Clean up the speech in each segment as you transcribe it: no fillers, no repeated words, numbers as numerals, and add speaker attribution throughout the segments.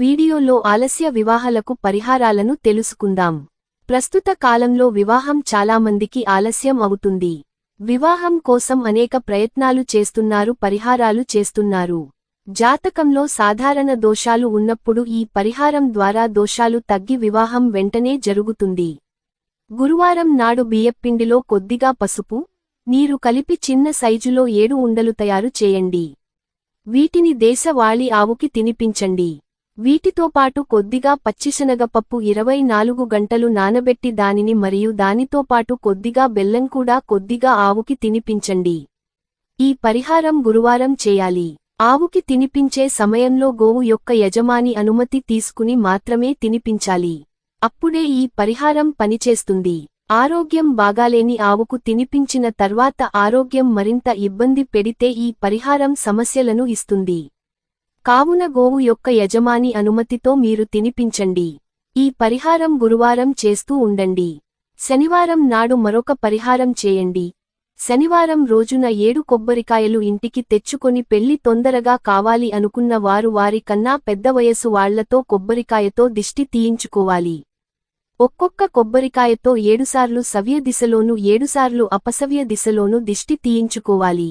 Speaker 1: వీడియోలో ఆలస్య వివాహాలకు పరిహారాలను తెలుసుకుందాం. ప్రస్తుత కాలంలో వివాహం చాలామందికి ఆలస్యం అవుతుంది. వివాహం కోసం అనేక ప్రయత్నాలు చేస్తున్నారు, పరిహారాలు చేస్తున్నారు. జాతకంలో సాధారణ దోషాలు ఉన్నప్పుడు ఈ పరిహారం ద్వారా దోషాలు తగ్గి వివాహం వెంటనే జరుగుతుంది. గురువారం నాడు బియ్యపిండిలో కొద్దిగా పసుపు, నీరు కలిపి చిన్న సైజులో 7 ఉండలు తయారు చేయండి. వీటిని దేశవాళీ ఆవుకి తినిపించండి. వీటితో పాటు కొద్దిగా పచ్చిశనగపప్పు 24 గంటలు నానబెట్టి దానిని మరియు దానితో పాటు కొద్దిగా బెల్లం కూడా కొద్దిగా ఆవుకి తినిపించండి. ఈ పరిహారం గురువారం చేయాలి. ఆవుకి తినిపించే సమయంలో గోవు యొక్క యజమాని అనుమతి తీసుకుని మాత్రమే తినిపించాలి. అప్పుడే ఈ పరిహారం పనిచేస్తుంది. ఆరోగ్యం బాగాలేని ఆవుకు తినిపించిన తర్వాత ఆరోగ్యం మరింత ఇబ్బంది పెడితే ఈ పరిహారం సమస్యలను ఇస్తుంది. కావున గోవు యొక్క యజమాని అనుమతితో మీరు తినిపించండి. ఈ పరిహారం గురువారం చేస్తూ ఉండండి. శనివారం నాడు మరొక పరిహారం చేయండి. శనివారం రోజున 7 కొబ్బరికాయలు ఇంటికి తెచ్చుకొని పెళ్లి తొందరగా కావాలి అనుకున్న వారు వారి కన్నా పెద్ద వయసు వాళ్లతో కొబ్బరికాయతో దిష్టి తీయించుకోవాలి. ఒక్కొక్క కొబ్బరికాయతో 7 సార్లు సవ్య దిశలోనూ 7 సార్లు అపసవ్య దిశలోనూ దిష్టి తీయించుకోవాలి.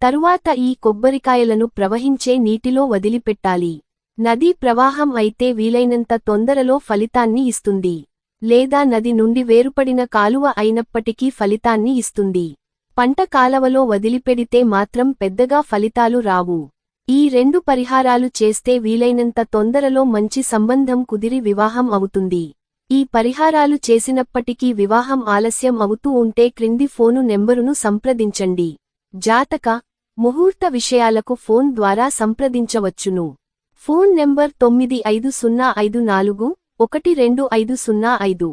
Speaker 1: తరువాత ఈ కొబ్బరికాయలను ప్రవహించే నీటిలో వదిలిపెట్టాలి. నదీ ప్రవాహం అయితే వీలైనంత తొందరలో ఫలితాన్ని ఇస్తుంది. లేదా నది నుండి వేరుపడిన కాలువ అయినప్పటికీ ఫలితాన్ని ఇస్తుంది. పంట కాలవలో వదిలిపెడితే మాత్రం పెద్దగా ఫలితాలు రావు. ఈ 2 పరిహారాలు చేస్తే వీలైనంత తొందరలో మంచి సంబంధం కుదిరి వివాహం అవుతుంది. ఈ పరిహారాలు చేసినప్పటికీ వివాహం ఆలస్యం అవుతూ ఉంటే క్రింది ఫోను నెంబరును సంప్రదించండి. జాతక, ముహూర్త విషయాలకు ఫోన్ ద్వారా సంప్రదించవచ్చును. Phone number 9505412505.